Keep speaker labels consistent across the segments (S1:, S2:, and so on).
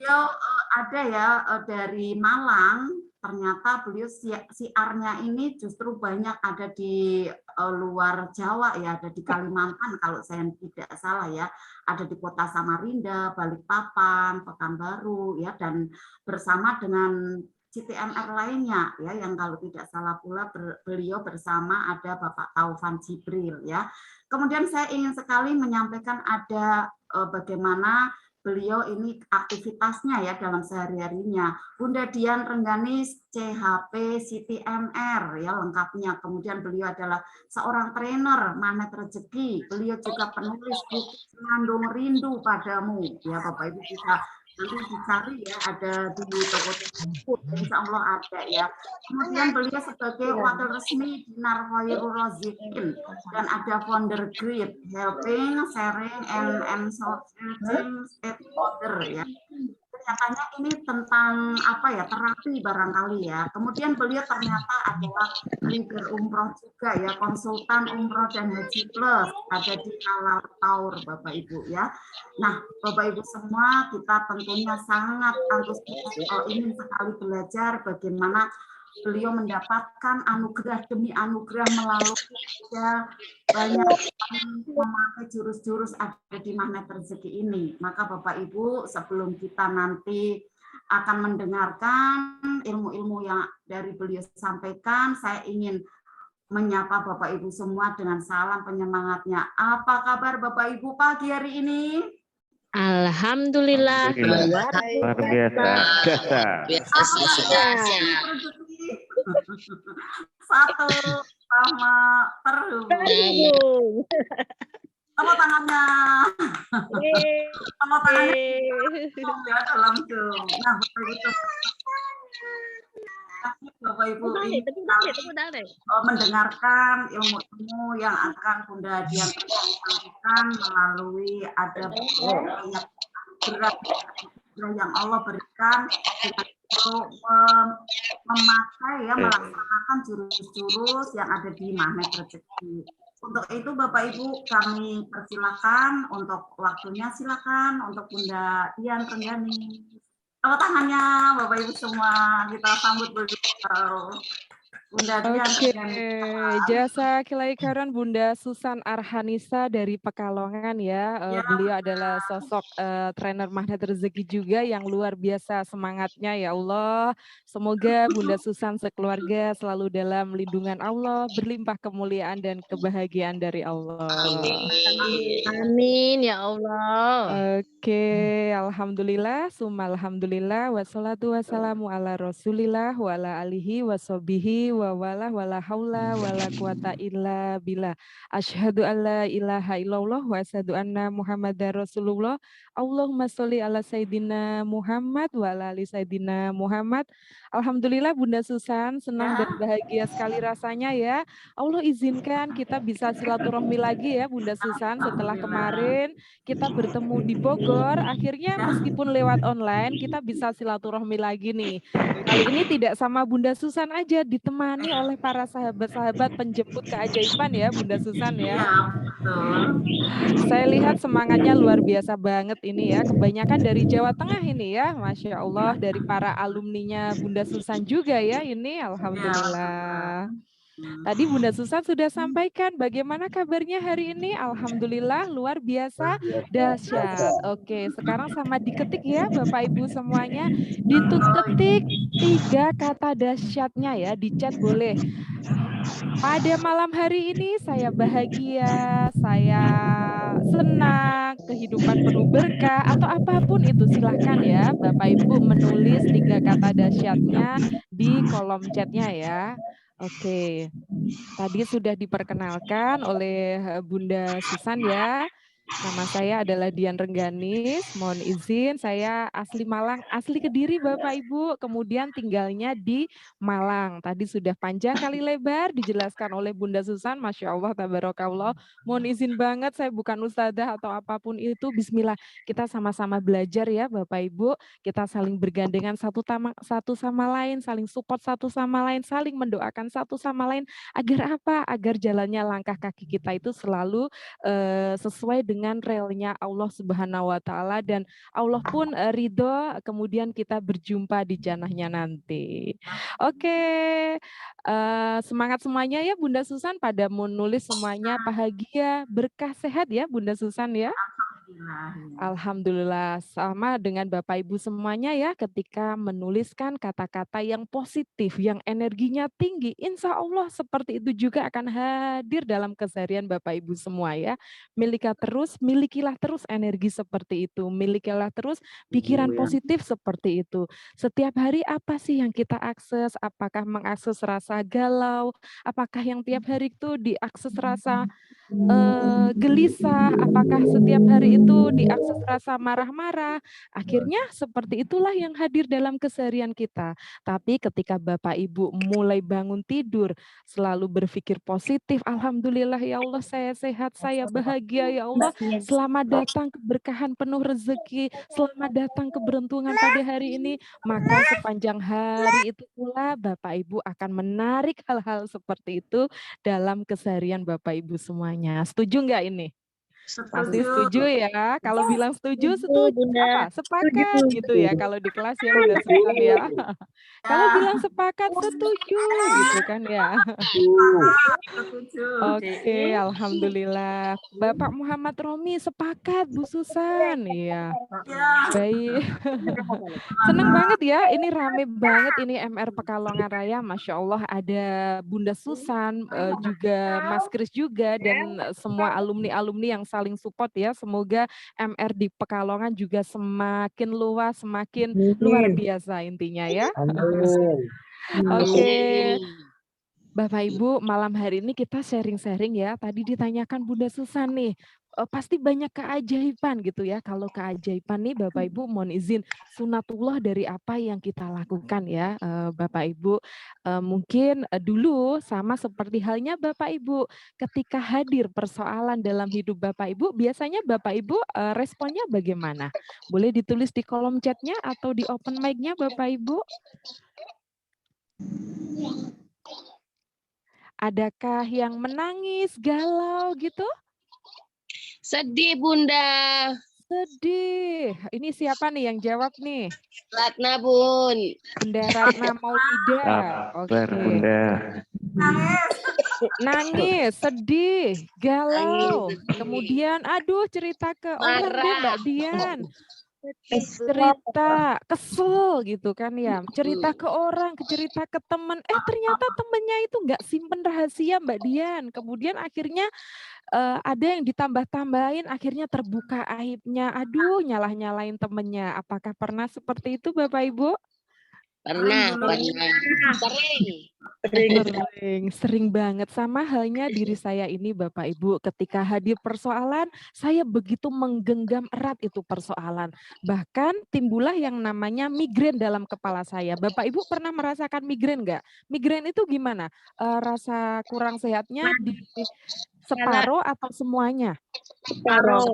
S1: beliau ada ya dari Malang, ternyata beliau siarnya ini justru banyak ada di luar Jawa ya, ada di Kalimantan kalau saya tidak salah ya, ada di kota Samarinda, Balikpapan, Pekanbaru ya, dan bersama dengan CTMR lainnya ya, yang kalau tidak salah pula beliau bersama ada Bapak Taufan Jibril ya. Kemudian saya ingin sekali menyampaikan ada bagaimana beliau ini aktivitasnya ya dalam sehari-harinya. Bunda Dian Rengganis, CHP, CTMR ya lengkapnya. Kemudian beliau adalah seorang trainer magnet rezeki. Beliau juga penulis buku Senandung Rindu Padamu. Ya Bapak Ibu bisa nanti dicari ya, ada di toko-toko, insya Allah ada ya. Kemudian beliau sebagai wakil resmi Dinar Khairul Razikin dan ada founder grid helping, sharing, and searching stakeholder ya. Kelihatannya ini tentang apa ya, terapi barangkali ya. Kemudian beliau ternyata adalah leader umroh juga ya, konsultan umroh dan haji plus, ada di Halal Taur Bapak Ibu ya. Nah Bapak Ibu semua, kita tentunya sangat antusias ingin sekali belajar bagaimana beliau mendapatkan anugerah demi anugerah melalui banyak memakai jurus-jurus ada di magnet rezeki ini. Maka Bapak Ibu, sebelum kita nanti akan mendengarkan ilmu-ilmu yang dari beliau sampaikan, saya ingin menyapa Bapak Ibu semua dengan salam penyemangatnya. Apa kabar Bapak Ibu pagi hari ini?
S2: Alhamdulillah.
S3: Luar biasa.
S1: Satu sama terhubung. Tepuk tangannya. Tepuk tangannya ya dalam Zoom. Nah, begitu. Bapak Ibu ini mendengarkan ilmu-ilmu yang akan Bunda Dian sampaikan melalui ada banyak berat yang Allah berikan untuk memakai ya, melaksanakan jurus-jurus yang ada di magnet rezeki. Untuk itu Bapak Ibu kami persilakan untuk waktunya, silakan untuk Bunda Dian Rengganis. Tepuk tangannya Bapak Ibu semua, kita sambut beliau. Bunda Dian Rengganis.
S4: Jasa Kilaikaran Bunda Susan Arhanisa dari Pekalongan ya. Beliau adalah sosok trainer magnet rezeki juga yang luar biasa semangatnya ya Allah. Semoga Bunda Susan sekeluarga selalu dalam lindungan Allah, berlimpah kemuliaan dan kebahagiaan dari Allah.
S2: Amin ya Allah.
S4: Oke, alhamdulillah, summa alhamdulillah, wassalatu wassalamu ala rasulillah, wa ala alihi wa sobihi wa wala haula wa la quwata illa billah. Asyhadu an la ilaha illallah wa asyhadu anna Muhammadar Rasulullah. Allahumma sholli ala Sayyidina Muhammad wa ala ali Sayyidina Muhammad. Alhamdulillah Bunda Susan, senang dan bahagia sekali rasanya ya. Allah izinkan kita bisa silaturahmi lagi ya Bunda Susan setelah kemarin kita bertemu di Bogor, akhirnya meskipun lewat online kita bisa silaturahmi lagi nih. Kali ini tidak sama Bunda Susan aja, ditemani oleh para sahabat-sahabat penjemput keajaiban ya Bunda Susan ya. Saya lihat semangatnya luar biasa banget ini ya, kebanyakan dari Jawa Tengah ini ya, Masya Allah, dari para alumninya Bunda Susan juga ya ini, alhamdulillah. Tadi Bunda Susan sudah sampaikan bagaimana kabarnya hari ini. Alhamdulillah luar biasa dahsyat. Oke, sekarang sama diketik ya Bapak Ibu semuanya. Diketik 3 kata dahsyatnya ya, di chat boleh. Pada malam hari ini saya bahagia, saya senang, kehidupan penuh berkah atau apapun itu silahkan ya Bapak Ibu menulis 3 kata dahsyatnya di kolom chatnya ya. Oke, tadi sudah diperkenalkan oleh Bunda Susan ya. Nama saya adalah Dian Rengganis, mohon izin saya asli Malang, asli Kediri Bapak Ibu, kemudian tinggalnya di Malang. Tadi sudah panjang kali lebar dijelaskan oleh Bunda Susan, Masya Allah, tabarakallah. Mohon izin banget, saya bukan ustadzah atau apapun itu, bismillah. Kita sama-sama belajar ya Bapak Ibu, kita saling bergandengan satu sama lain, saling support satu sama lain, saling mendoakan satu sama lain, agar apa? Agar jalannya langkah kaki kita itu selalu sesuai dengan dengan relnya Allah Subhanahu wa taala dan Allah pun ridho, kemudian kita berjumpa di jannahnya nanti. Oke, semangat semuanya ya Bunda Susan, pada menulis semuanya bahagia, berkah, sehat ya Bunda Susan ya.
S1: Alhamdulillah.
S4: Alhamdulillah, sama dengan Bapak Ibu semuanya ya, ketika menuliskan kata-kata yang positif, yang energinya tinggi, insya Allah seperti itu juga akan hadir dalam keseharian Bapak Ibu semua ya. Milikilah terus energi seperti itu, milikilah terus pikiran positif seperti itu. Setiap hari apa sih yang kita akses? Apakah mengakses rasa galau? Apakah yang tiap hari itu diakses rasa gelisah, apakah setiap hari itu diakses rasa marah-marah, akhirnya seperti itulah yang hadir dalam keseharian kita. Tapi ketika Bapak Ibu mulai bangun tidur, selalu berpikir positif, alhamdulillah ya Allah saya sehat, saya bahagia ya Allah, selamat datang keberkahan penuh rezeki, selamat datang keberuntungan pada hari ini, maka sepanjang hari itu pula Bapak Ibu akan menarik hal-hal seperti itu dalam keseharian Bapak Ibu semuanya. Setuju nggak ini? Pasti setuju ya. Kalau bilang setuju, apa? Sepakat gitu ya. Kalau di kelas ya Bunda Susan ya. Kalau bilang sepakat, setuju gitu kan ya. Oke, alhamdulillah. Bapak Muhammad Romi sepakat Bu Susan. Iya. Baik. Seneng banget ya. Ini rame banget ini MR Pekalongan Raya. Masya Allah ada Bunda Susan, juga Mas Kris juga dan semua alumni-alumni yang saling support ya. Semoga MR di Pekalongan juga semakin luas, semakin luar biasa intinya ya. Oke. Bapak Ibu, malam hari ini kita sharing-sharing ya. Tadi ditanyakan Bunda Susan nih, pasti banyak keajaiban gitu ya. Kalau keajaiban nih Bapak Ibu mohon izin sunatullah dari apa yang kita lakukan ya Bapak Ibu. Mungkin dulu sama seperti halnya Bapak Ibu, ketika hadir persoalan dalam hidup Bapak Ibu, biasanya Bapak Ibu responnya bagaimana? Boleh ditulis di kolom chatnya atau di open mic-nya Bapak Ibu? Adakah yang menangis, galau gitu?
S2: Sedih Bunda.
S4: Sedih. Ini siapa nih yang jawab nih?
S2: Ratna Bun.
S4: Bunda Ratna Maulida. Oke.
S3: Bunda.
S4: Nangis, sedih, galau. Kemudian aduh cerita ke orang deh Mbak Dian. Cerita kesel gitu kan ya, cerita ke orang, cerita ke teman, ternyata temennya itu nggak simpen rahasia Mbak Dian, kemudian akhirnya ada yang ditambah-tambahin, akhirnya terbuka aibnya, aduh nyalah-nyalain temennya. Apakah pernah seperti itu Bapak Ibu?
S2: Pernah.
S4: Sering banget. Sama halnya diri saya ini Bapak Ibu, ketika hadir persoalan, saya begitu menggenggam erat itu persoalan. Bahkan timbullah yang namanya migrain dalam kepala saya. Bapak Ibu pernah merasakan migrain nggak? Migrain itu gimana? Rasa kurang sehatnya di separuh atau semuanya? Separuh,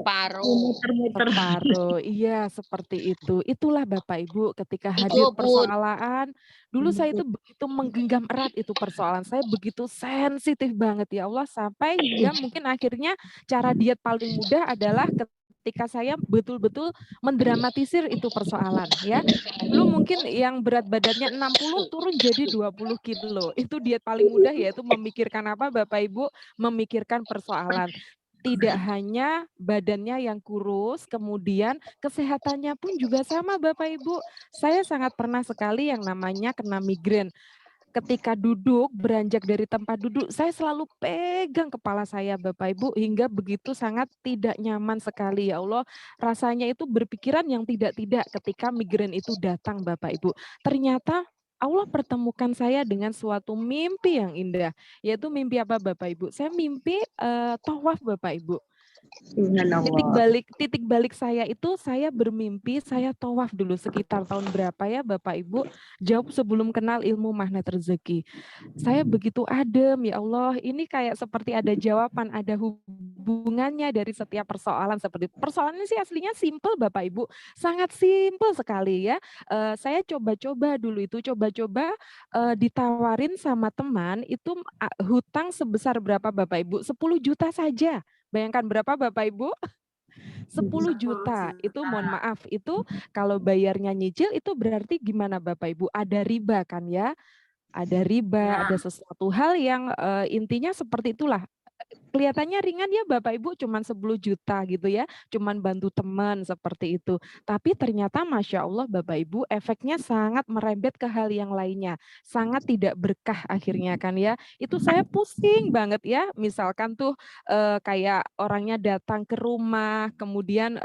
S4: iya seperti itu. Itulah Bapak Ibu ketika hadir persoalan. Dulu saya itu begitu menggenggam erat itu persoalan. Saya begitu sensitif banget ya Allah sampai hingga mungkin akhirnya cara diet paling mudah adalah ketika saya betul-betul mendramatisir itu persoalan ya. Dulu mungkin yang berat badannya 60 turun jadi 20 kilo. Itu diet paling mudah yaitu memikirkan apa Bapak Ibu? Memikirkan persoalan. Tidak hanya badannya yang kurus, kemudian kesehatannya pun juga sama Bapak Ibu. Saya sangat pernah sekali yang namanya kena migrain. Ketika duduk, beranjak dari tempat duduk, saya selalu pegang kepala saya Bapak Ibu hingga begitu sangat tidak nyaman sekali ya Allah. Rasanya itu berpikiran yang tidak-tidak ketika migrain itu datang Bapak Ibu. Ternyata Allah pertemukan saya dengan suatu mimpi yang indah. Yaitu mimpi apa Bapak Ibu? Saya mimpi tawaf Bapak Ibu. Titik balik saya itu saya bermimpi saya tawaf dulu sekitar tahun berapa ya Bapak Ibu, jauh sebelum kenal ilmu magnet rezeki. Saya begitu adem ya Allah, ini kayak seperti ada jawaban, ada hubungannya dari setiap persoalan. Seperti persoalan ini sih aslinya simple Bapak Ibu, sangat simple sekali ya. Saya coba-coba dulu itu, ditawarin sama teman itu hutang sebesar berapa Bapak Ibu? 10 juta saja. Bayangkan berapa Bapak Ibu? 10
S1: 10
S4: juta. Itu mohon
S1: juta.
S4: maaf, itu kalau bayarnya nyicil itu berarti gimana Bapak Ibu? Ada riba kan ya? Ada riba,
S1: Ya,
S4: ada sesuatu hal yang intinya seperti itulah. Kelihatannya ringan ya Bapak Ibu, cuman 10 juta gitu ya, cuman bantu teman seperti itu. Tapi ternyata Masya Allah Bapak Ibu, efeknya sangat merembet ke hal yang lainnya. Sangat tidak berkah akhirnya kan ya. Itu saya pusing banget ya, misalkan tuh kayak orangnya datang ke rumah, kemudian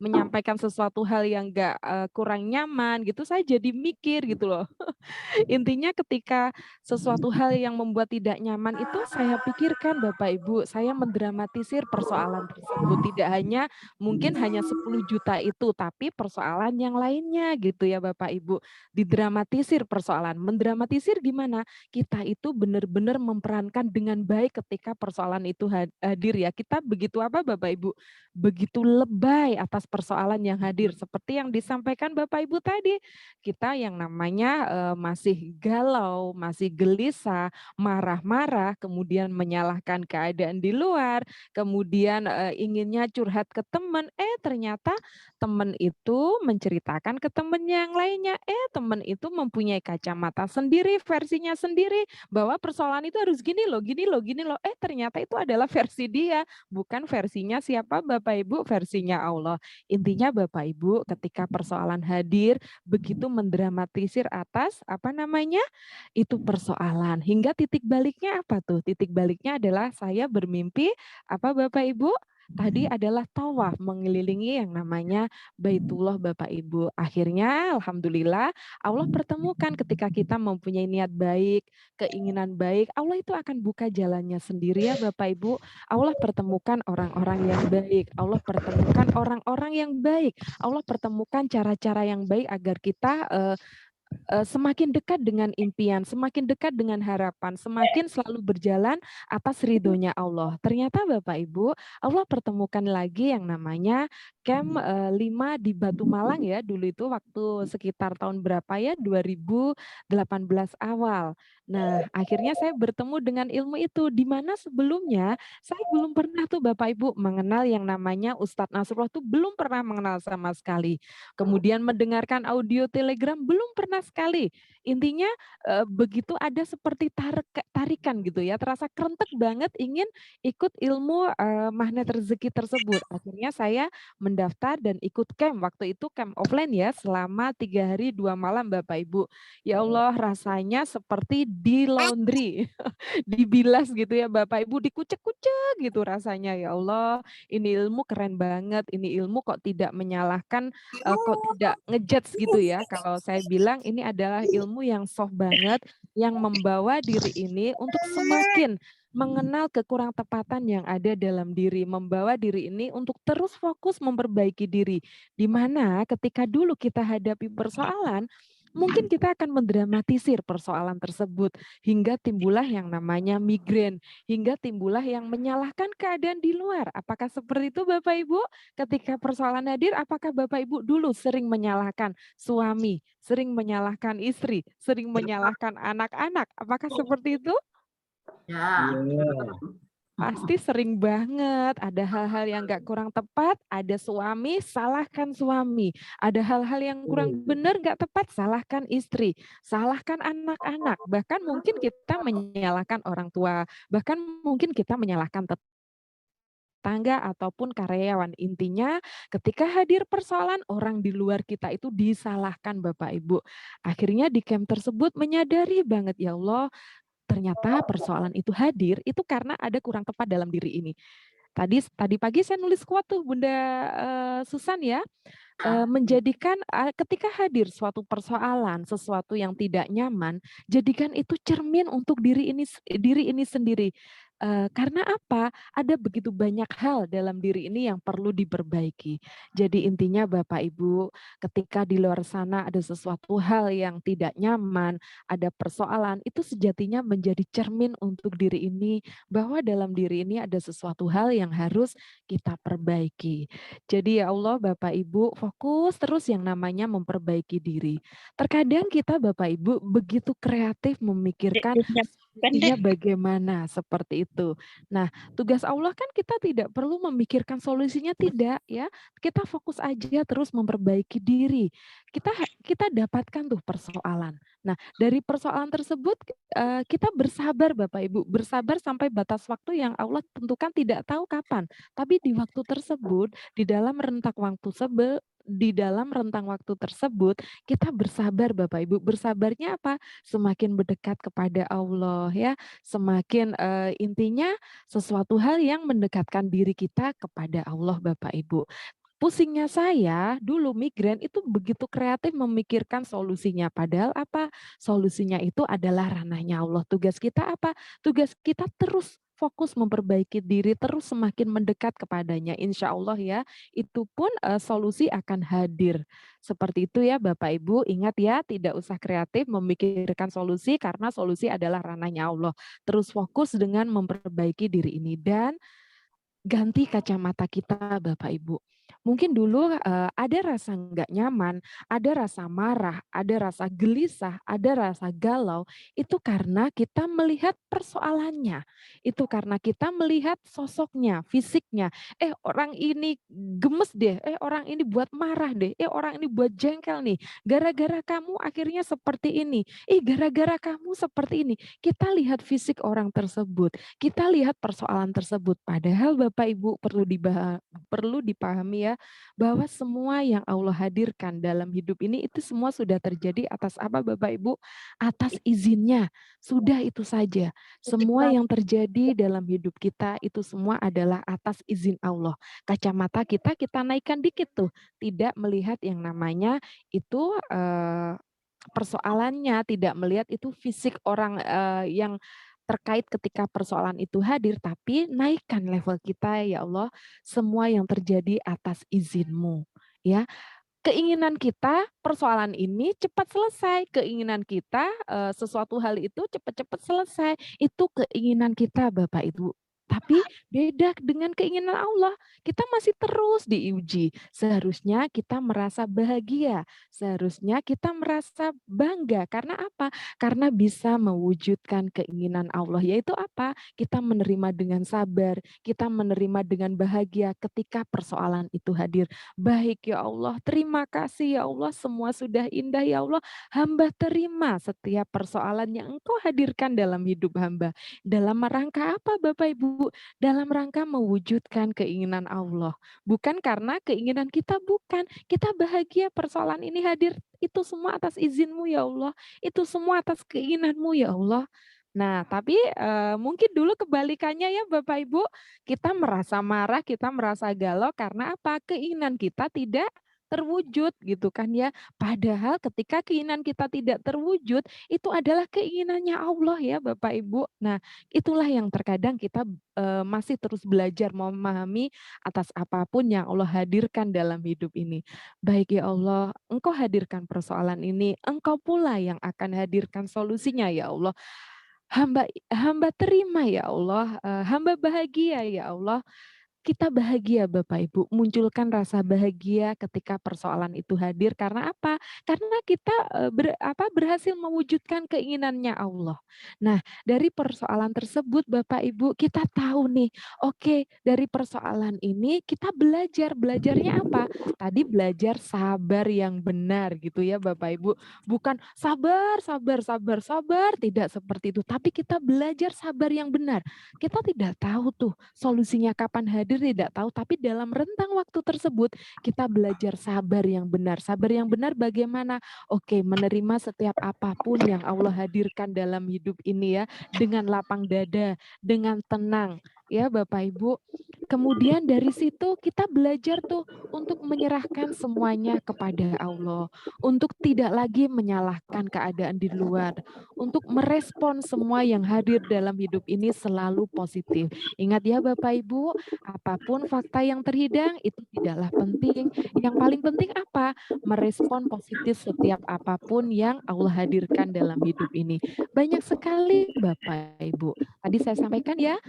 S4: menyampaikan sesuatu hal yang enggak kurang nyaman gitu, saya jadi mikir gitu loh. Intinya ketika sesuatu hal yang membuat tidak nyaman itu saya pikirkan Bapak Ibu, saya mendramatisir persoalan tersebut. Tidak hanya mungkin hanya 10 juta itu, tapi persoalan yang lainnya gitu ya Bapak Ibu. Didramatisir persoalan. Mendramatisir gimana? Kita itu benar-benar memperankan dengan baik ketika persoalan itu hadir ya. Kita begitu apa Bapak Ibu? Begitu lebay atas persoalan yang hadir. Seperti yang disampaikan Bapak Ibu tadi. Kita yang namanya masih galau, masih gelisah, marah-marah, kemudian menyalahkan keadaan di luar, kemudian inginnya curhat ke teman, ternyata teman itu menceritakan ke teman yang lainnya, teman itu mempunyai kacamata sendiri, versinya sendiri, bahwa persoalan itu harus gini loh, gini loh, gini loh, ternyata itu adalah versi dia, bukan versinya siapa Bapak Ibu, versinya Allah. Intinya Bapak Ibu ketika persoalan hadir, begitu mendramatisir atas apa namanya? Itu persoalan. Hingga titik baliknya apa tuh? Titik baliknya adalah saya bermimpi apa Bapak Ibu? Tadi adalah tawaf mengelilingi yang namanya Baitullah Bapak Ibu. Akhirnya alhamdulillah Allah pertemukan ketika kita mempunyai niat baik, keinginan baik, Allah itu akan buka jalannya sendiri ya Bapak Ibu. Allah pertemukan orang-orang yang baik, Allah pertemukan orang-orang yang baik, Allah pertemukan cara-cara yang baik agar kita semakin dekat dengan impian, semakin dekat dengan harapan, semakin selalu berjalan atas ridhonya Allah. Ternyata Bapak Ibu, Allah pertemukan lagi yang namanya Camp 5 di Batu Malang ya, dulu itu waktu sekitar tahun berapa ya, 2018 awal. Nah, akhirnya saya bertemu dengan ilmu itu, di mana sebelumnya saya belum pernah tuh Bapak Ibu mengenal yang namanya Ustadz Nasrullah tuh belum pernah mengenal sama sekali. Kemudian mendengarkan audio Telegram belum pernah sekali. Intinya begitu ada seperti tarikan gitu ya, terasa kerentek banget ingin ikut ilmu magnet rezeki tersebut. Akhirnya saya mendaftar dan ikut camp. Waktu itu camp offline ya, selama 3 hari 2 malam Bapak Ibu. Ya Allah, rasanya seperti di laundry, dibilas gitu ya Bapak Ibu, dikucek-kucek gitu rasanya. Ya Allah, ini ilmu keren banget, ini ilmu kok tidak menyalahkan, kok tidak ngejudge gitu ya. Kalau saya bilang ini adalah ilmu yang soft banget, yang membawa diri ini untuk semakin mengenal kekurangtepatan yang ada dalam diri, membawa diri ini untuk terus fokus memperbaiki diri. Di mana ketika dulu kita hadapi persoalan, mungkin kita akan mendramatisir persoalan tersebut hingga timbullah yang namanya migrain, hingga timbullah yang menyalahkan keadaan di luar. Apakah seperti itu Bapak Ibu? Ketika persoalan hadir, apakah Bapak Ibu dulu sering menyalahkan suami, sering menyalahkan istri, sering menyalahkan anak-anak? Apakah seperti itu?
S1: Ya.
S4: Pasti sering banget, ada hal-hal yang nggak kurang tepat, ada suami, salahkan suami. Ada hal-hal yang kurang benar, nggak tepat, salahkan istri, salahkan anak-anak. Bahkan mungkin kita menyalahkan orang tua, bahkan mungkin kita menyalahkan tetangga ataupun karyawan. Intinya ketika hadir persoalan, orang di luar kita itu disalahkan Bapak Ibu. Akhirnya di camp tersebut menyadari banget, ya Allah, ternyata persoalan itu hadir itu karena ada kurang tepat dalam diri ini. Tadi pagi saya nulis kuat tuh Bunda Susan ya, menjadikan ketika hadir suatu persoalan, sesuatu yang tidak nyaman, jadikan itu cermin untuk diri ini sendiri. Karena apa? Ada begitu banyak hal dalam diri ini yang perlu diperbaiki. Jadi intinya Bapak Ibu, ketika di luar sana ada sesuatu hal yang tidak nyaman, ada persoalan, itu sejatinya menjadi cermin untuk diri ini, bahwa dalam diri ini ada sesuatu hal yang harus kita perbaiki. Jadi ya Allah Bapak Ibu, fokus terus yang namanya memperbaiki diri. Terkadang kita Bapak Ibu begitu kreatif memikirkan solusinya bagaimana, seperti itu. Nah, tugas Allah kan kita tidak perlu memikirkan solusinya, tidak ya. Kita fokus aja terus memperbaiki diri. Kita dapatkan tuh persoalan. Nah, dari persoalan tersebut kita bersabar Bapak Ibu, bersabar sampai batas waktu yang Allah tentukan, tidak tahu kapan. Tapi di waktu tersebut, di dalam rentang waktu tersebut kita bersabar Bapak Ibu. Bersabarnya apa? Semakin berdekat kepada Allah ya, semakin intinya sesuatu hal yang mendekatkan diri kita kepada Allah Bapak Ibu. Pusingnya saya dulu migran itu begitu kreatif memikirkan solusinya. Padahal apa? Solusinya itu adalah ranahnya Allah. Tugas kita apa? Tugas kita terus fokus memperbaiki diri, terus semakin mendekat kepadanya. Insya Allah ya, itu pun solusi akan hadir. Seperti itu ya Bapak Ibu, ingat ya, tidak usah kreatif memikirkan solusi karena solusi adalah ranahnya Allah. Terus fokus dengan memperbaiki diri ini dan ganti kacamata kita Bapak Ibu. Mungkin dulu ada rasa nggak nyaman, ada rasa marah, ada rasa gelisah, ada rasa galau, itu karena kita melihat persoalannya. Itu karena kita melihat sosoknya, fisiknya. Orang ini gemes deh, orang ini buat marah deh, orang ini buat jengkel nih. Gara-gara kamu akhirnya seperti ini. Gara-gara kamu seperti ini. Kita lihat fisik orang tersebut, kita lihat persoalan tersebut. Padahal Bapak Ibu perlu dipahami ya, bahwa semua yang Allah hadirkan dalam hidup ini itu semua sudah terjadi atas apa Bapak Ibu? Atas izinnya. Sudah itu saja. Semua yang terjadi dalam hidup kita itu semua adalah atas izin Allah. Kacamata kita naikkan dikit tuh. Tidak melihat yang namanya itu persoalannya, tidak melihat itu fisik orang yang terkait ketika persoalan itu hadir, tapi naikkan level kita ya Allah, semua yang terjadi atas izin-Mu ya. Keinginan kita persoalan ini cepat selesai, keinginan kita sesuatu hal itu cepat-cepat selesai, itu keinginan kita Bapak Ibu. Tapi beda dengan keinginan Allah, kita masih terus diuji. Seharusnya kita merasa bahagia, seharusnya kita merasa bangga. Karena apa? Karena bisa mewujudkan keinginan Allah, yaitu apa? Kita menerima dengan sabar, kita menerima dengan bahagia ketika persoalan itu hadir. Baik ya Allah, terima kasih ya Allah, semua sudah indah ya Allah. Hamba terima setiap persoalan yang Engkau hadirkan dalam hidup hamba. Dalam rangka apa Bapak Ibu? Dalam rangka mewujudkan keinginan Allah. Bukan karena keinginan kita, bukan. Kita bahagia persoalan ini hadir, itu semua atas izin-Mu ya Allah. Itu semua atas keinginan-Mu ya Allah. Nah, tapi mungkin dulu kebalikannya ya Bapak Ibu, kita merasa marah, kita merasa galau karena apa? Keinginan kita tidak terwujud gitu kan ya. Padahal ketika keinginan kita tidak terwujud, itu adalah keinginannya Allah ya Bapak Ibu. Nah, itulah yang terkadang kita masih terus belajar memahami atas apapun yang Allah hadirkan dalam hidup ini. Baik ya Allah, Engkau hadirkan persoalan ini, Engkau pula yang akan hadirkan solusinya ya Allah. Hamba terima ya Allah, hamba bahagia ya Allah. Kita bahagia Bapak Ibu, munculkan rasa bahagia ketika persoalan itu hadir karena apa? Karena kita berhasil mewujudkan keinginannya Allah. Nah, dari persoalan tersebut Bapak Ibu, kita tahu nih, oke, dari persoalan ini kita belajar. Belajarnya apa? Tadi belajar sabar yang benar gitu ya Bapak Ibu. Bukan sabar, sabar, sabar, sabar, tidak seperti itu. Tapi kita belajar sabar yang benar. Kita tidak tahu tuh solusinya kapan hadir, tidak tahu, tapi dalam rentang waktu tersebut kita belajar sabar yang benar. Sabar yang benar bagaimana? Oke, menerima setiap apapun yang Allah hadirkan dalam hidup ini ya, dengan lapang dada, dengan tenang ya Bapak Ibu. Kemudian dari situ kita belajar tuh untuk menyerahkan semuanya kepada Allah, untuk tidak lagi menyalahkan keadaan di luar, untuk merespon semua yang hadir dalam hidup ini selalu positif. Ingat ya Bapak Ibu, apapun fakta yang terhidang itu tidaklah penting. Yang paling penting apa? Merespon positif setiap apapun yang Allah hadirkan dalam hidup ini. Banyak sekali Bapak Ibu. Tadi saya sampaikan ya,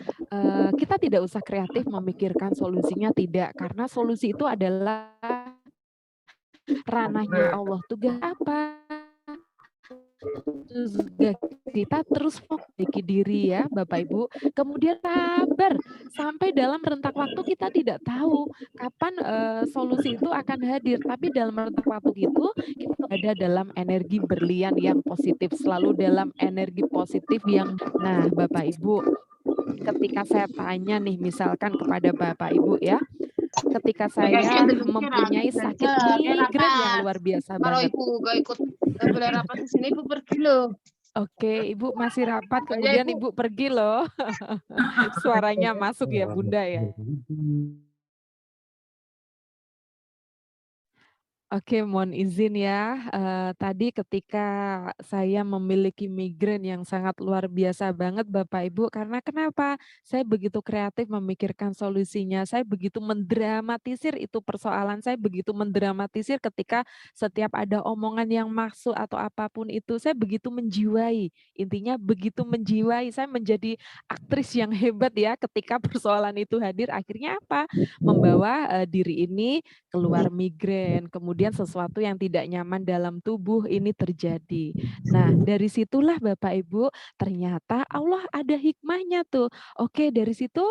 S4: kita tidak usah kreatif memikirkan solusinya, tidak. Karena solusi itu adalah ranahnya Allah. Tugas apa? Tugas kita terus perbaiki diri ya Bapak Ibu, kemudian sabar sampai dalam rentak waktu kita tidak tahu kapan solusi itu akan hadir, tapi dalam rentak waktu itu kita ada dalam energi berlian yang positif, selalu dalam energi positif yang nah Bapak Ibu, ketika saya tanya nih misalkan kepada Bapak Ibu ya, ketika saya mempunyai sakit migrain yang luar biasa
S2: Kalau
S4: banget.
S2: ibu gak ikut boleh rapat di sini, ibu pergi loh.
S4: Oke, Ibu masih rapat,
S2: Ya,
S4: kemudian
S2: Ibu.
S4: Ibu pergi loh. Suaranya masuk ya Bunda ya. Oke, mohon izin ya. Tadi ketika saya memiliki migrain yang sangat luar biasa banget Bapak Ibu, karena kenapa? Saya begitu kreatif memikirkan solusinya, saya begitu mendramatisir itu persoalan, saya begitu mendramatisir ketika setiap ada omongan yang masuk atau apapun itu, saya begitu menjiwai. Intinya begitu menjiwai, saya menjadi aktris yang hebat ya ketika persoalan itu hadir. Akhirnya apa? Membawa diri ini keluar migrain, kemudian sesuatu yang tidak nyaman dalam tubuh ini terjadi. Nah, dari situlah Bapak Ibu, ternyata Allah ada hikmahnya tuh. Oke, dari situ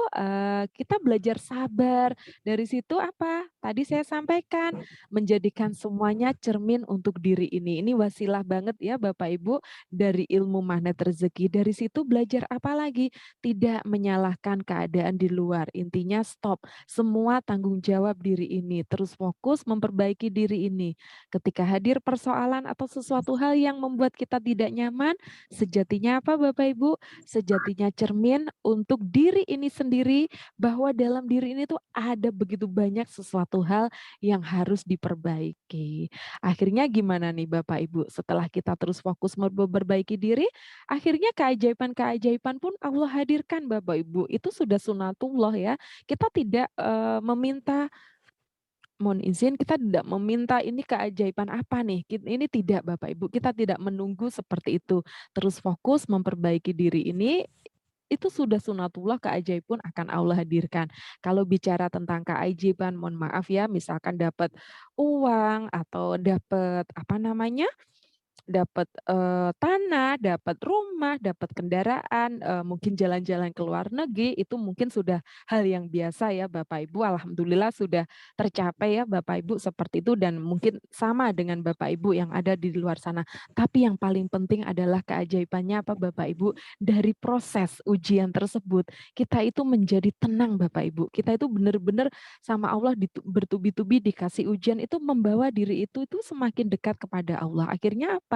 S4: kita belajar sabar. Dari situ apa? Tadi saya sampaikan, menjadikan semuanya cermin untuk diri ini. Ini wasilah banget ya Bapak Ibu dari ilmu magnet rezeki. Dari situ belajar apa lagi? Tidak menyalahkan keadaan di luar. Intinya stop. Semua tanggung jawab diri ini. Terus fokus memperbaiki diri ini. Ketika hadir persoalan atau sesuatu hal yang membuat kita tidak nyaman, sejatinya apa Bapak Ibu? Sejatinya cermin untuk diri ini sendiri, bahwa dalam diri ini tuh ada begitu banyak sesuatu hal yang harus diperbaiki. Akhirnya gimana nih Bapak Ibu? Setelah kita terus fokus memperbaiki diri, akhirnya keajaiban-keajaiban pun Allah hadirkan Bapak Ibu. Itu sudah sunatullah ya. Kita tidak meminta, mohon izin, kita tidak meminta ini keajaiban apa nih. Ini tidak Bapak Ibu, kita tidak menunggu seperti itu. Terus fokus memperbaiki diri ini, itu sudah sunatullah, keajaiban akan Allah hadirkan. Kalau bicara tentang keajaiban, mohon maaf ya, misalkan dapat uang atau dapat apa namanya, dapat tanah, dapat rumah, dapat kendaraan, mungkin jalan-jalan ke luar negeri, itu mungkin sudah hal yang biasa ya Bapak Ibu. Alhamdulillah sudah tercapai ya Bapak Ibu seperti itu, dan mungkin sama dengan Bapak Ibu yang ada di luar sana. Tapi yang paling penting adalah keajaibannya apa Bapak Ibu? Dari proses ujian tersebut, kita itu menjadi tenang Bapak Ibu. Kita itu benar-benar sama Allah bertubi-tubi dikasih ujian, itu membawa diri itu semakin dekat kepada Allah. Akhirnya apa?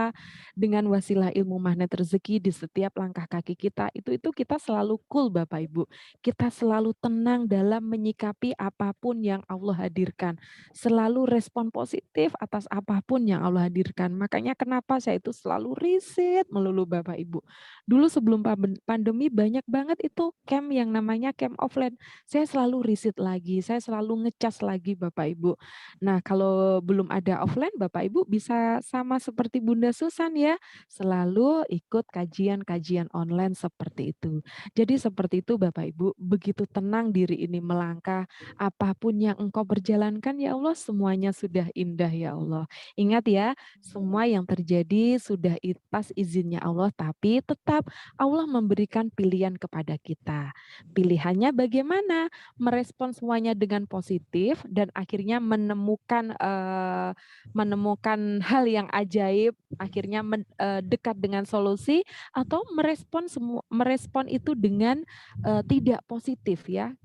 S4: Dengan wasilah ilmu magnet rezeki di setiap langkah kaki kita, itu kita selalu cool Bapak Ibu. Kita selalu tenang dalam menyikapi apapun yang Allah hadirkan. Selalu respon positif atas apapun yang Allah hadirkan. Makanya kenapa saya itu selalu riset melulu Bapak Ibu. Dulu sebelum pandemi banyak banget itu camp yang namanya camp offline. Saya selalu riset lagi, saya selalu ngecas lagi Bapak Ibu. Nah, kalau belum ada offline, Bapak Ibu bisa sama seperti Bunda Susan ya, selalu ikut kajian-kajian online seperti itu. Jadi seperti itu Bapak Ibu, begitu tenang diri ini melangkah, apapun yang engkau berjalankan ya Allah, semuanya sudah indah ya Allah. Ingat ya, semua yang terjadi sudah atas izinnya Allah, tapi tetap Allah memberikan pilihan kepada kita. Pilihannya bagaimana? Merespon semuanya dengan positif dan akhirnya menemukan hal yang ajaib, akhirnya dekat dengan solusi, atau merespon itu dengan tidak positif ya,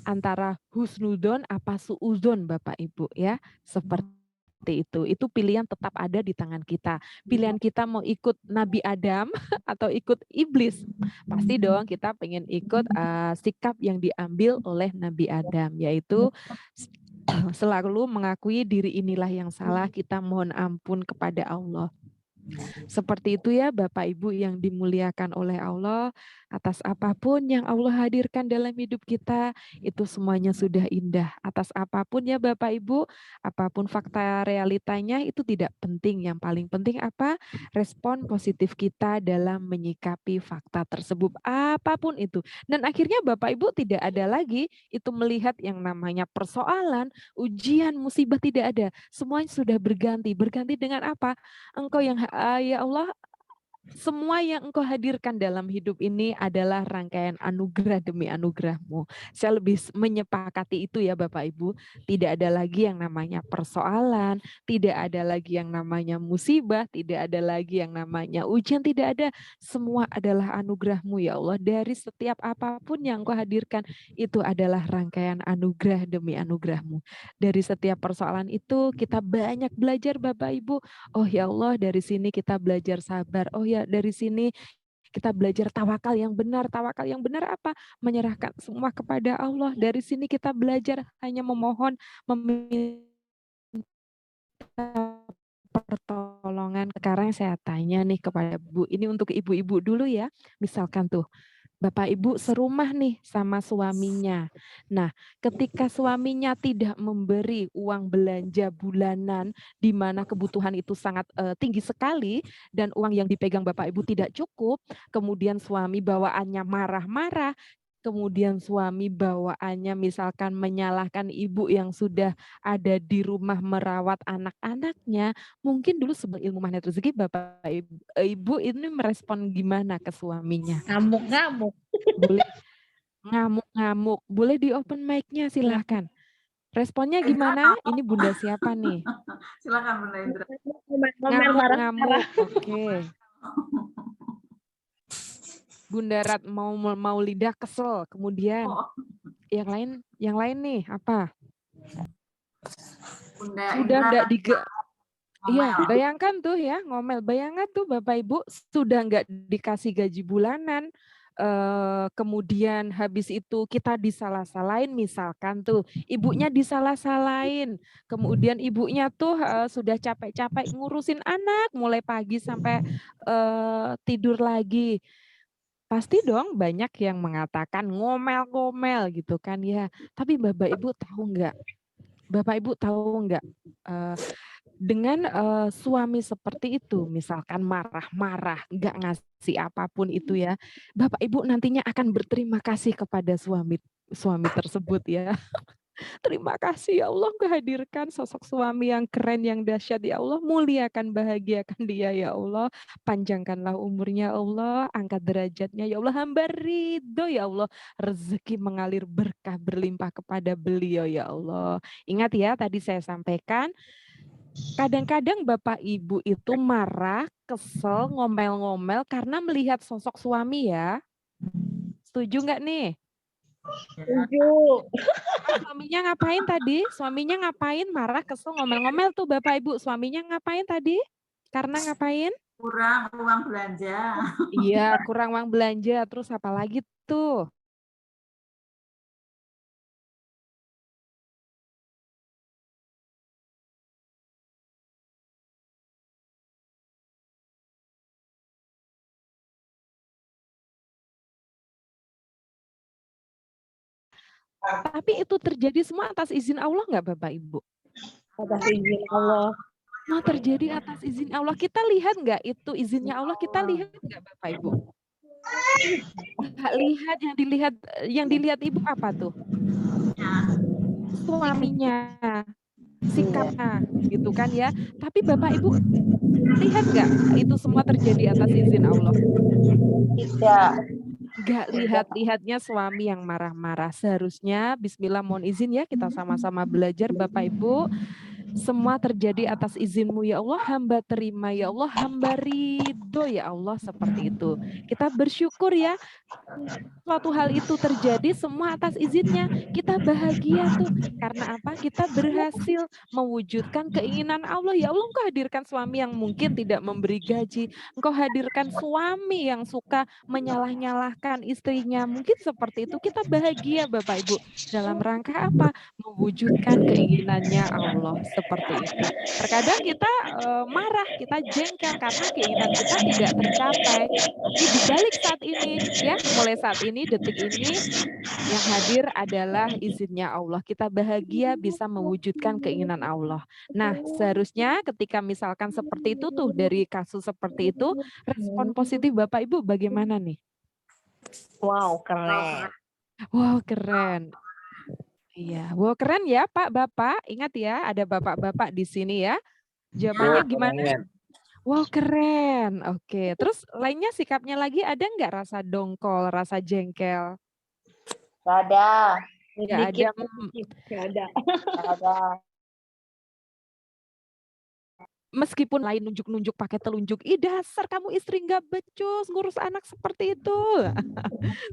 S4: antara husnudon apa suudon Bapak Ibu ya, seperti itu pilihan tetap ada di tangan kita. Pilihan kita mau ikut Nabi Adam atau ikut iblis, pasti dong kita pengen ikut sikap yang diambil oleh Nabi Adam, yaitu selalu mengakui diri inilah yang salah, kita mohon ampun kepada Allah. Seperti itu ya Bapak Ibu yang dimuliakan oleh Allah, atas apapun yang Allah hadirkan dalam hidup kita, itu semuanya sudah indah. Atas apapun ya Bapak Ibu, apapun fakta realitanya itu tidak penting. Yang paling penting apa? Respon positif kita dalam menyikapi fakta tersebut, apapun itu. Dan akhirnya Bapak Ibu tidak ada lagi itu melihat yang namanya persoalan, ujian, musibah, tidak ada. Semuanya sudah berganti. Berganti dengan apa? Engkau yang ya Allah, Semua yang Engkau hadirkan dalam hidup ini adalah rangkaian anugerah demi anugerah-Mu. Saya lebih menyepakati itu ya Bapak Ibu. Tidak ada lagi yang namanya persoalan, tidak ada lagi yang namanya musibah, tidak ada lagi yang namanya ujian, tidak ada. Semua adalah anugerah-Mu ya Allah. Dari setiap apapun yang Engkau hadirkan, itu adalah rangkaian anugerah demi anugerah-Mu. Dari setiap persoalan itu kita banyak belajar Bapak Ibu. Oh ya Allah, dari sini kita belajar sabar. Oh ya, dari sini kita belajar tawakal yang benar. Tawakal yang benar apa? Menyerahkan semua kepada Allah. Dari sini kita belajar hanya memohon, meminta pertolongan. Sekarang saya tanya nih kepada Bu, ini untuk ibu-ibu dulu ya. Misalkan tuh, Bapak Ibu serumah nih sama suaminya. Nah, ketika suaminya tidak memberi uang belanja bulanan di mana kebutuhan itu sangat tinggi sekali dan uang yang dipegang Bapak Ibu tidak cukup, kemudian suami bawaannya marah-marah, kemudian suami bawaannya misalkan menyalahkan ibu yang sudah ada di rumah merawat anak-anaknya, mungkin dulu sebelum ilmu magnet rezeki Bapak Ibu ini merespon gimana ke suaminya?
S5: Ngamuk-ngamuk.
S4: Boleh ngamuk-ngamuk, boleh di open mic-nya silahkan. Responnya gimana? Ini Bunda siapa nih?
S1: Silakan Bunda Indra.
S4: Ngamuk-ngamuk, oke. Bunda Rat mau lidah kesel, kemudian yang lain nih apa?
S1: Bunda
S4: Sudah
S1: Indra
S4: enggak
S1: ngomel.
S4: Iya, bayangkan tuh ya, ngomel. Bayangkan tuh Bapak Ibu sudah enggak dikasih gaji bulanan, kemudian habis itu kita disalah-salahin, misalkan tuh ibunya disalah-salahin, kemudian ibunya tuh sudah capek-capek ngurusin anak mulai pagi sampai tidur lagi. Pasti dong banyak yang mengatakan ngomel-ngomel gitu kan ya. Tapi Bapak Ibu tahu enggak? Bapak Ibu tahu enggak? Dengan suami seperti itu, misalkan marah-marah, enggak ngasih apapun itu ya, Bapak Ibu nantinya akan berterima kasih kepada suami tersebut ya. Terima kasih ya Allah kehadirkan sosok suami yang keren, yang dahsyat ya Allah. Muliakan, bahagiakan dia ya Allah. Panjangkanlah umurnya Allah, angkat derajatnya ya Allah. Hamba ridho ya Allah. Rezeki mengalir berkah berlimpah kepada beliau ya Allah. Ingat ya tadi saya sampaikan, kadang-kadang Bapak Ibu itu marah, kesel, ngomel-ngomel karena melihat sosok suami ya. Setuju nggak nih?
S5: Setuju.
S4: Suaminya ngapain tadi? Suaminya ngapain? Marah, kesel, ngomel-ngomel tuh Bapak Ibu. Suaminya ngapain tadi? Karena ngapain?
S1: Kurang uang belanja.
S4: Iya, kurang uang belanja. Terus apa lagi tuh? Tapi itu terjadi semua atas izin Allah nggak Bapak Ibu?
S5: Atas izin Allah.
S4: Mau terjadi atas izin Allah. Kita lihat nggak itu izinnya Allah? Kita lihat nggak Bapak Ibu? Nggak lihat, yang dilihat Ibu apa tuh? Suaminya, sikapnya gitu kan ya. Tapi Bapak Ibu lihat nggak itu semua terjadi atas izin Allah?
S5: Tidak.
S4: Nggak lihat-lihatnya suami yang marah-marah. Seharusnya bismillah mohon izin ya kita sama-sama belajar Bapak Ibu. Semua terjadi atas izin-Mu ya Allah, hamba terima ya Allah, hamba ridho ya Allah, seperti itu. Kita bersyukur ya, suatu hal itu terjadi semua atas izinnya. Kita bahagia tuh, karena apa? Kita berhasil mewujudkan keinginan Allah. Ya Allah, Engkau hadirkan suami yang mungkin tidak memberi gaji, Engkau hadirkan suami yang suka menyalah-nyalahkan istrinya. Mungkin seperti itu, kita bahagia Bapak Ibu. Dalam rangka apa? Mewujudkan keinginannya Allah. Seperti itu. Terkadang kita marah, kita jengkel karena keinginan kita tidak tercapai. Tapi dibalik saat ini, ya, mulai saat ini, detik ini, yang hadir adalah izinnya Allah. Kita bahagia bisa mewujudkan keinginan Allah. Nah, seharusnya ketika misalkan seperti itu tuh, dari kasus seperti itu, respon positif Bapak Ibu bagaimana nih?
S5: Wow, keren.
S4: Wow, keren. Iya, wow keren ya Pak Bapak. Ingat ya, ada bapak-bapak di sini ya. Jawabannya gimana? Wow, keren. Oke. Terus lainnya sikapnya lagi ada nggak rasa dongkol, rasa jengkel?
S5: Gak ada.
S4: Nggak ada.
S5: Gak ada. Gak ada.
S4: Meskipun lain nunjuk-nunjuk pakai telunjuk, ih dasar kamu istri nggak becus, ngurus anak seperti itu.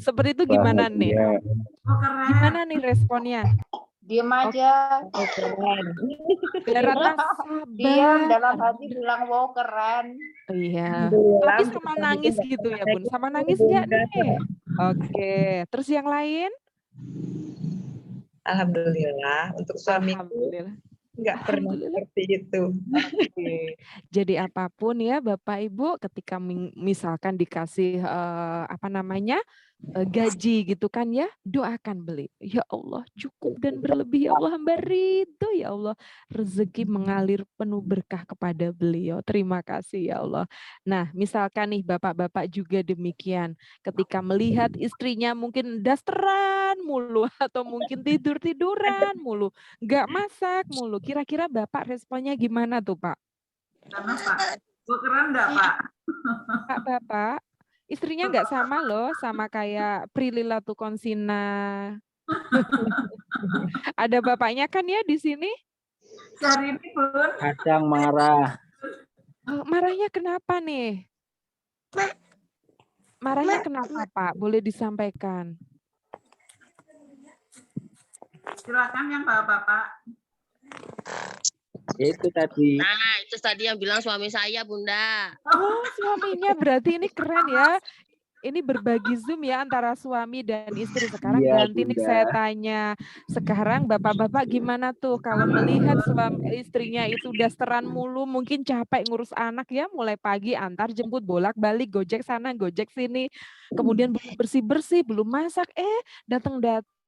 S4: Seperti itu gimana nih?
S3: Bahagia.
S1: Oh, keren.
S4: Gimana nih responnya?
S5: Diem aja.
S2: Oh, keren.
S4: Biar rata sabar.
S5: Diam dalam hati bilang wow keren.
S4: Iya.
S2: Alhamdulillah,
S4: Tapi
S2: untuk
S4: sama
S2: suami
S4: nangis
S2: itu
S4: gitu ya,
S2: nggak
S4: Bun? Sama
S2: pernah
S4: nangis
S2: gitu,
S4: nggak
S2: Bunda.
S4: nih? Oke. Terus yang lain?
S2: Alhamdulillah, untuk suamiku
S4: Alhamdulillah.
S2: nggak pernah
S4: Alhamdulillah.
S2: seperti itu.
S4: Oke. Jadi apapun ya Bapak Ibu, ketika misalkan dikasih apa namanya gaji gitu kan ya, doakan beli. Ya Allah cukup dan berlebih ya Allah, hamba ridho ya Allah. Rezeki mengalir penuh berkah kepada beliau. Terima kasih ya Allah. Nah misalkan nih bapak-bapak juga demikian. Ketika melihat istrinya mungkin dasteran mulu atau mungkin tidur-tiduran mulu. Nggak masak mulu. Kira-kira bapak responnya gimana tuh Pak?
S1: Karena Pak, oh, keren enggak Pak?
S4: Bapak, istrinya nggak sama loh, sama kayak Prilly Latukonsina. Ada bapaknya kan ya di sini?
S1: Hari ini Bun,
S3: Kadang marah.
S4: Oh, marahnya kenapa nih? Marahnya kenapa Pak? Boleh disampaikan.
S1: silakan yang Bapak-bapak.
S3: Itu tadi.
S6: Nah, itu tadi yang bilang suami saya, Bunda.
S4: Oh, suaminya berarti ini keren ya. Ini berbagi Zoom ya antara suami dan istri. Sekarang
S3: Iya,
S4: ganti nih
S3: Bunda.
S4: saya tanya. Sekarang bapak-bapak gimana tuh kalau melihat suami istrinya itu dasteran mulu, mungkin capek ngurus anak ya, mulai pagi antar jemput bolak-balik, gojek sana, gojek sini. Kemudian belum bersih-bersih, belum masak, datang